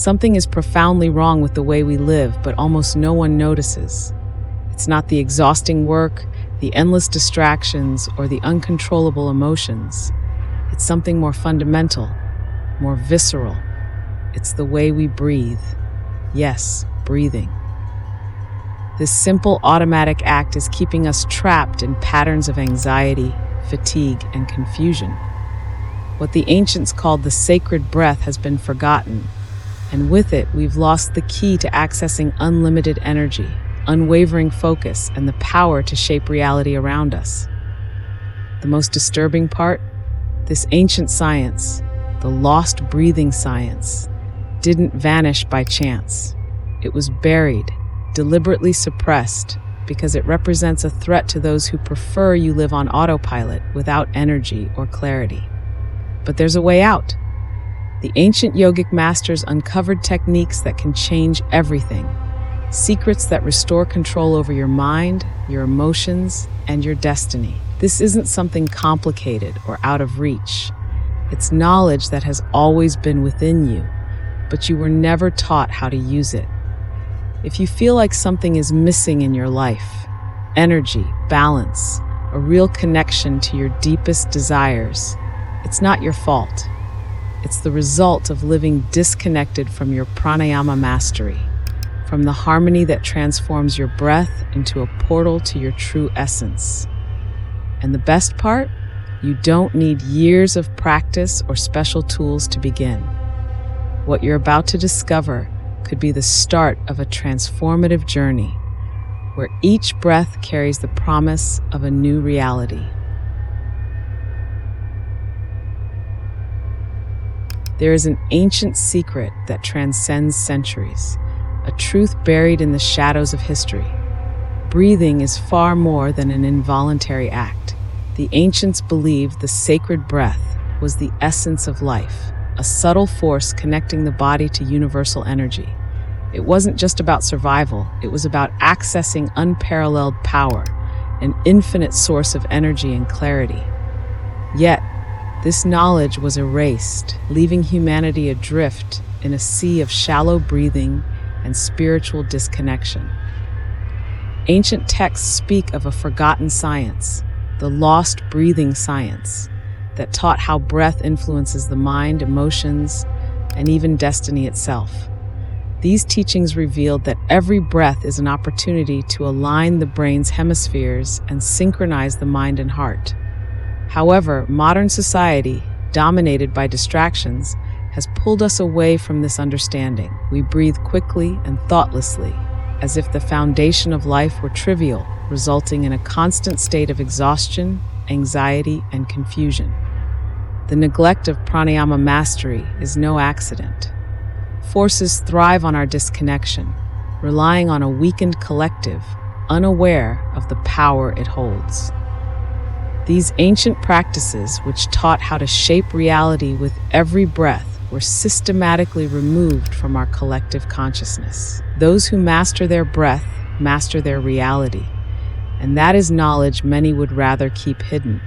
Something is profoundly wrong with the way we live, but almost no one notices. It's not the exhausting work, the endless distractions, or the uncontrollable emotions. It's something more fundamental, more visceral. It's the way we breathe. Yes, breathing. This simple automatic act is keeping us trapped in patterns of anxiety, fatigue, and confusion. What the ancients called the sacred breath has been forgotten, and with it, we've lost the key to accessing unlimited energy, unwavering focus, and the power to shape reality around us. The most disturbing part? This ancient science, the lost breathing science, didn't vanish by chance. It was buried, deliberately suppressed, because it represents a threat to those who prefer you live on autopilot without energy or clarity. But there's a way out. The ancient yogic masters uncovered techniques that can change everything. Secrets that restore control over your mind, your emotions, and your destiny. This isn't something complicated or out of reach. It's knowledge that has always been within you, but you were never taught how to use it. If you feel like something is missing in your life, energy, balance, a real connection to your deepest desires, it's not your fault. It's the result of living disconnected from your pranayama mastery, from the harmony that transforms your breath into a portal to your true essence. And the best part? You don't need years of practice or special tools to begin. What you're about to discover could be the start of a transformative journey, where each breath carries the promise of a new reality. There is an ancient secret that transcends centuries, a truth buried in the shadows of history. Breathing is far more than an involuntary act. The ancients believed the sacred breath was the essence of life, a subtle force connecting the body to universal energy. It wasn't just about survival, it was about accessing unparalleled power, an infinite source of energy and clarity. Yet, this knowledge was erased, leaving humanity adrift in a sea of shallow breathing and spiritual disconnection. Ancient texts speak of a forgotten science, the lost breathing science, that taught how breath influences the mind, emotions, and even destiny itself. These teachings revealed that every breath is an opportunity to align the brain's hemispheres and synchronize the mind and heart. However, modern society, dominated by distractions, has pulled us away from this understanding. We breathe quickly and thoughtlessly, as if the foundation of life were trivial, resulting in a constant state of exhaustion, anxiety, and confusion. The neglect of pranayama mastery is no accident. Forces thrive on our disconnection, relying on a weakened collective, unaware of the power it holds. These ancient practices, which taught how to shape reality with every breath, were systematically removed from our collective consciousness. Those who master their breath master their reality, and that is knowledge many would rather keep hidden.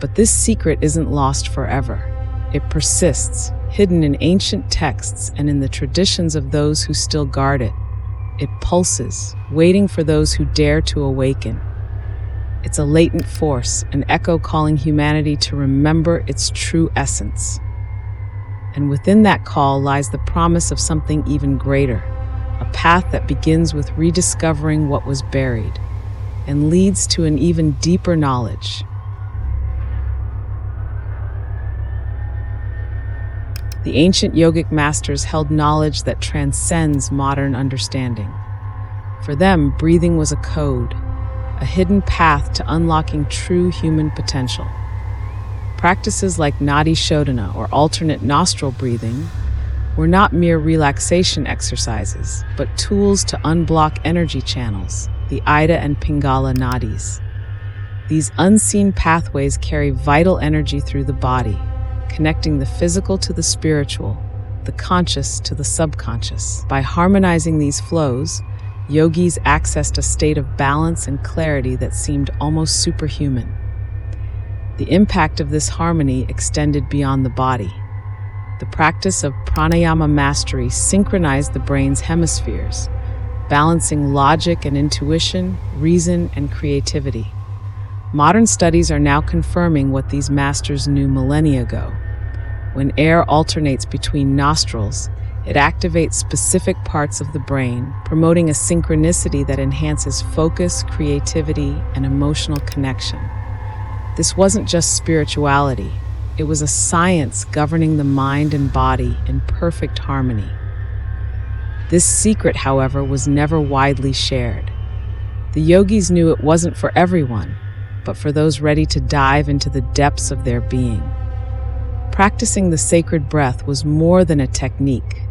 But this secret isn't lost forever. It persists, hidden in ancient texts and in the traditions of those who still guard it. It pulses, waiting for those who dare to awaken. It's a latent force, an echo calling humanity to remember its true essence. And within that call lies the promise of something even greater, a path that begins with rediscovering what was buried and leads to an even deeper knowledge. The ancient yogic masters held knowledge that transcends modern understanding. For them, breathing was a code, a hidden path to unlocking true human potential. Practices like nadi shodhana, or alternate nostril breathing, were not mere relaxation exercises, but tools to unblock energy channels, the Ida and Pingala nadis. These unseen pathways carry vital energy through the body, connecting the physical to the spiritual, the conscious to the subconscious. By harmonizing these flows, yogis accessed a state of balance and clarity that seemed almost superhuman. The impact of this harmony extended beyond the body. the practice of pranayama mastery synchronized the brain's hemispheres, balancing logic and intuition, reason and creativity. Modern studies are now confirming what these masters knew millennia ago. When air alternates between nostrils, it activates specific parts of the brain, promoting a synchronicity that enhances focus, creativity, and emotional connection. This wasn't just spirituality. It was a science governing the mind and body in perfect harmony. This secret, however, was never widely shared. The yogis knew it wasn't for everyone, but for those ready to dive into the depths of their being. Practicing the sacred breath was more than a technique.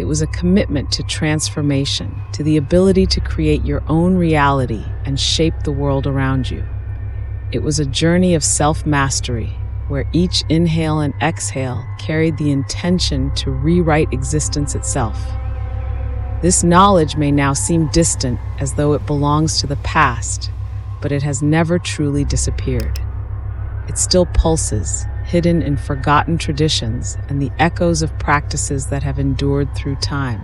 It was a commitment to transformation, to the ability to create your own reality and shape the world around you. It was a journey of self-mastery, where each inhale and exhale carried the intention to rewrite existence itself. This knowledge may now seem distant, as though it belongs to the past, but it has never truly disappeared. It still pulses, hidden in forgotten traditions and the echoes of practices that have endured through time.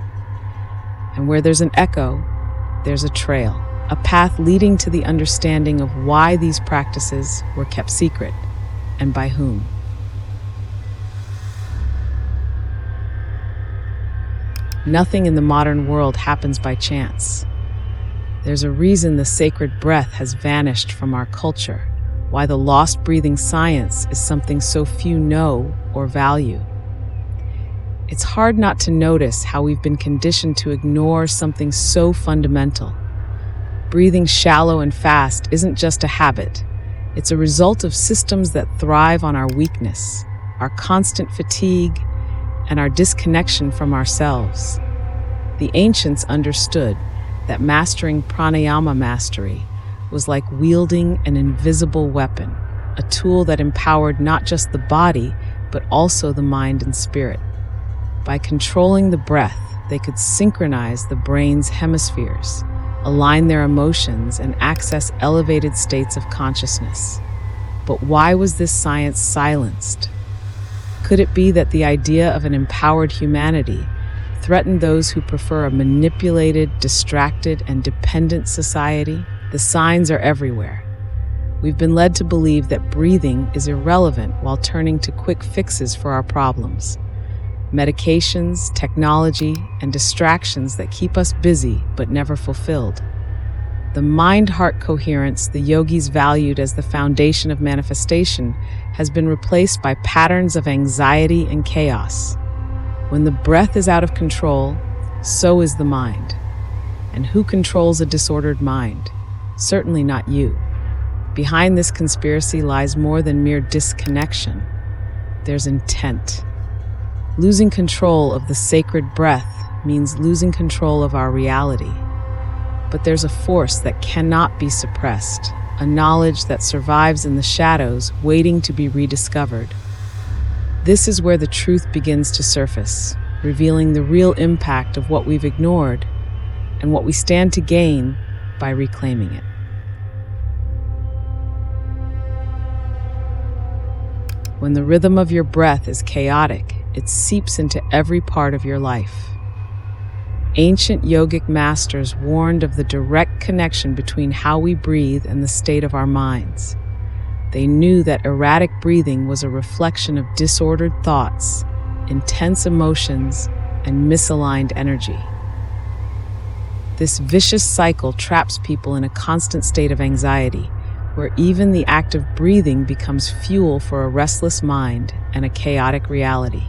And where there's an echo, there's a trail, a path leading to the understanding of why these practices were kept secret and by whom. Nothing in the modern world happens by chance. There's a reason the sacred breath has vanished from our culture, why the lost breathing science is something so few know or value. It's hard not to notice how we've been conditioned to ignore something so fundamental. Breathing shallow and fast isn't just a habit. It's a result of systems that thrive on our weakness, our constant fatigue, and our disconnection from ourselves. The ancients understood that mastering pranayama mastery was like wielding an invisible weapon, a tool that empowered not just the body, but also the mind and spirit. By controlling the breath, they could synchronize the brain's hemispheres, align their emotions, and access elevated states of consciousness. But why was this science silenced? Could it be that the idea of an empowered humanity threatened those who prefer a manipulated, distracted, and dependent society? The signs are everywhere. We've been led to believe that breathing is irrelevant while turning to quick fixes for our problems. Medications, technology, and distractions that keep us busy but never fulfilled. The mind-heart coherence the yogis valued as the foundation of manifestation has been replaced by patterns of anxiety and chaos. When the breath is out of control, so is the mind. And who controls a disordered mind? Certainly not you. Behind this conspiracy lies more than mere disconnection. There's intent. Losing control of the sacred breath means losing control of our reality. But there's a force that cannot be suppressed, a knowledge that survives in the shadows, waiting to be rediscovered. This is where the truth begins to surface, revealing the real impact of what we've ignored and what we stand to gain by reclaiming it. When the rhythm of your breath is chaotic, it seeps into every part of your life. Ancient yogic masters warned of the direct connection between how we breathe and the state of our minds. They knew that erratic breathing was a reflection of disordered thoughts, intense emotions, and misaligned energy. This vicious cycle traps people in a constant state of anxiety, where even the act of breathing becomes fuel for a restless mind and a chaotic reality.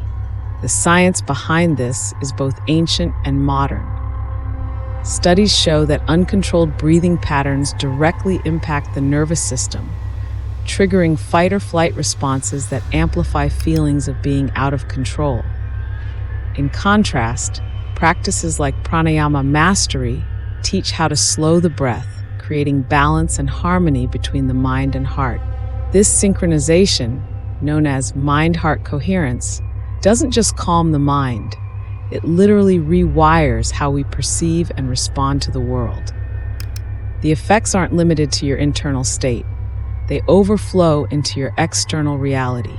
The science behind this is both ancient and modern. Studies show that uncontrolled breathing patterns directly impact the nervous system, triggering fight or flight responses that amplify feelings of being out of control. In contrast, practices like pranayama mastery teach how to slow the breath, creating balance and harmony between the mind and heart. This synchronization, known as mind-heart coherence, doesn't just calm the mind, it literally rewires how we perceive and respond to the world. The effects aren't limited to your internal state. They overflow into your external reality.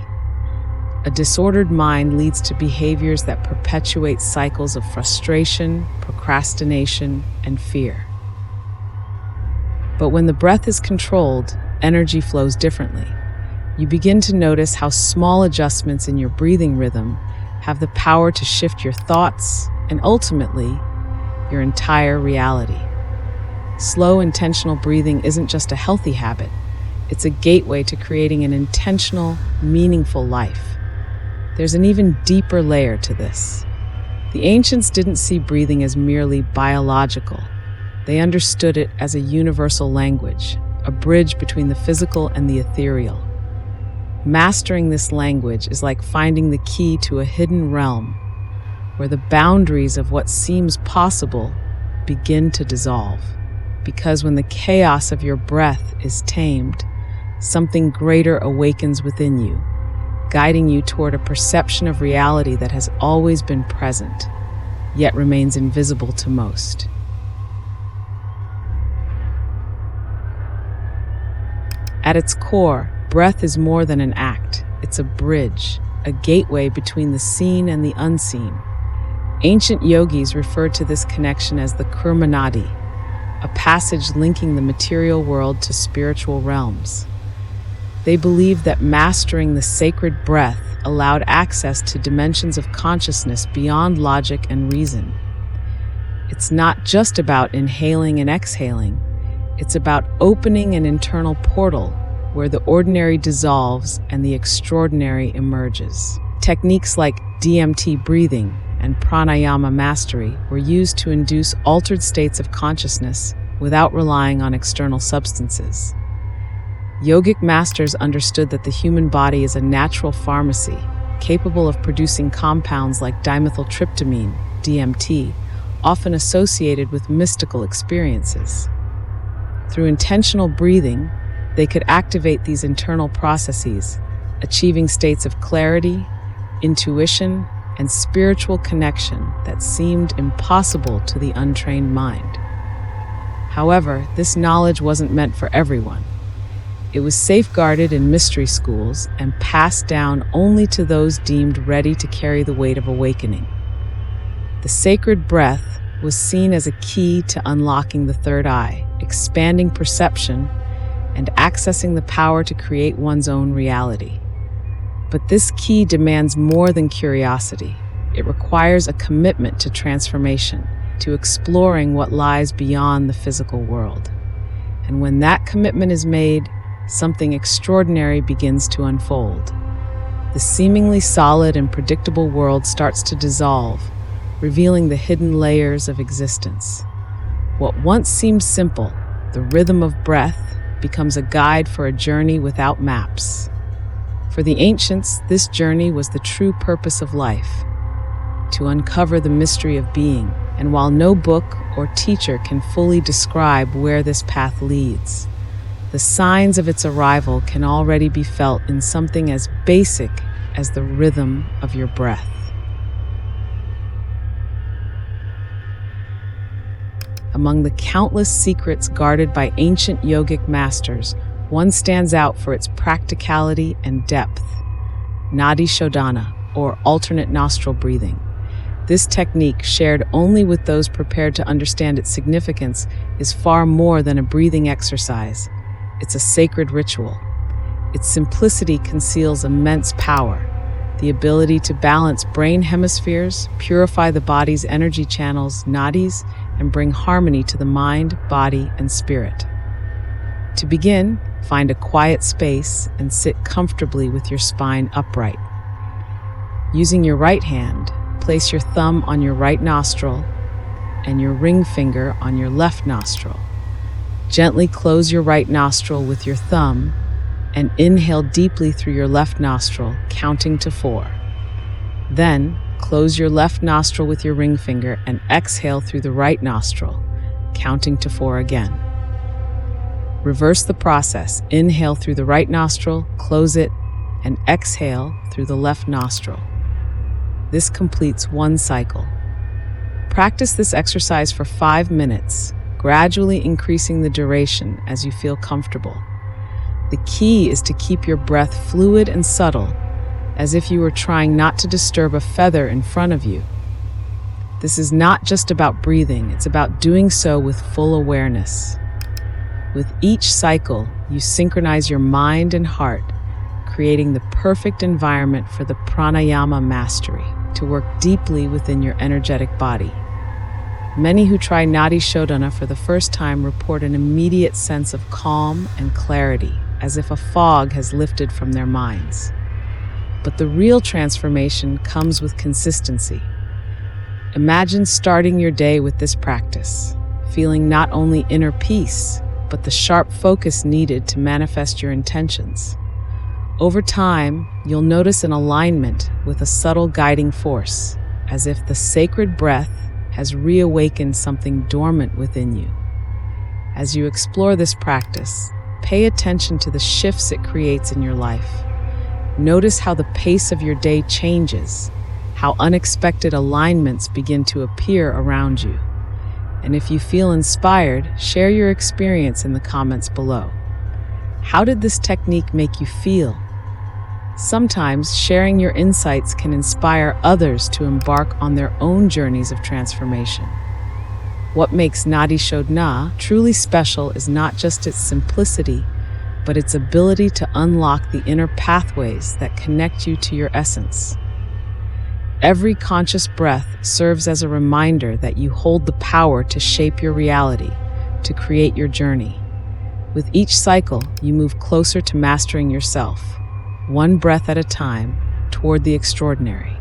A disordered mind leads to behaviors that perpetuate cycles of frustration, procrastination, and fear. But when the breath is controlled, energy flows differently. You begin to notice how small adjustments in your breathing rhythm have the power to shift your thoughts and ultimately, your entire reality. Slow, intentional breathing isn't just a healthy habit, it's a gateway to creating an intentional, meaningful life. There's an even deeper layer to this. The ancients didn't see breathing as merely biological. They understood it as a universal language, a bridge between the physical and the ethereal. Mastering this language is like finding the key to a hidden realm, where the boundaries of what seems possible begin to dissolve. Because when the chaos of your breath is tamed, something greater awakens within you, guiding you toward a perception of reality that has always been present, yet remains invisible to most. At its core, breath is more than an act. It's a bridge, a gateway between the seen and the unseen. Ancient yogis referred to this connection as the kurmanadi, a passage linking the material world to spiritual realms. They believed that mastering the sacred breath allowed access to dimensions of consciousness beyond logic and reason. It's not just about inhaling and exhaling, it's about opening an internal portal where the ordinary dissolves and the extraordinary emerges. Techniques like DMT breathing and pranayama mastery were used to induce altered states of consciousness without relying on external substances. Yogic masters understood that the human body is a natural pharmacy, capable of producing compounds like dimethyltryptamine, DMT, often associated with mystical experiences. Through intentional breathing, they could activate these internal processes, achieving states of clarity, intuition, and spiritual connection that seemed impossible to the untrained mind. However, this knowledge wasn't meant for everyone. It was safeguarded in mystery schools and passed down only to those deemed ready to carry the weight of awakening. The sacred breath was seen as a key to unlocking the third eye, expanding perception, and accessing the power to create one's own reality. But this key demands more than curiosity. It requires a commitment to transformation, to exploring what lies beyond the physical world. And when that commitment is made, something extraordinary begins to unfold. The seemingly solid and predictable world starts to dissolve, revealing the hidden layers of existence. What once seemed simple, the rhythm of breath, becomes a guide for a journey without maps. For the ancients, this journey was the true purpose of life, to uncover the mystery of being, and while no book or teacher can fully describe where this path leads, the signs of its arrival can already be felt in something as basic as the rhythm of your breath. Among the countless secrets guarded by ancient yogic masters, one stands out for its practicality and depth: Nadi Shodhana, or alternate nostril breathing. This technique, shared only with those prepared to understand its significance, is far more than a breathing exercise. It's a sacred ritual. Its simplicity conceals immense power, the ability to balance brain hemispheres, purify the body's energy channels, nadis, and bring harmony to the mind, body, and spirit. To begin, find a quiet space and sit comfortably with your spine upright. Using your right hand, place your thumb on your right nostril and your ring finger on your left nostril. Gently close your right nostril with your thumb and inhale deeply through your left nostril, counting to 4. Then, close your left nostril with your ring finger and exhale through the right nostril, counting to 4 again. Reverse the process. Inhale through the right nostril, close it, and exhale through the left nostril. This completes one cycle. Practice this exercise for 5 minutes, gradually increasing the duration as you feel comfortable. The key is to keep your breath fluid and subtle, as if you were trying not to disturb a feather in front of you. This is not just about breathing, it's about doing so with full awareness. With each cycle, you synchronize your mind and heart, creating the perfect environment for the pranayama mastery to work deeply within your energetic body. Many who try Nadi Shodhana for the first time report an immediate sense of calm and clarity, as if a fog has lifted from their minds. But the real transformation comes with consistency. Imagine starting your day with this practice, feeling not only inner peace, but the sharp focus needed to manifest your intentions. Over time, you'll notice an alignment with a subtle guiding force, as if the sacred breath has reawakened something dormant within you. As you explore this practice, pay attention to the shifts it creates in your life. Notice how the pace of your day changes, how unexpected alignments begin to appear around you. And if you feel inspired, share your experience in the comments below. How did this technique make you feel? Sometimes sharing your insights can inspire others to embark on their own journeys of transformation. What makes Nadi Shodhana truly special is not just its simplicity, but its ability to unlock the inner pathways that connect you to your essence. Every conscious breath serves as a reminder that you hold the power to shape your reality, to create your journey. With each cycle, you move closer to mastering yourself, one breath at a time, toward the extraordinary.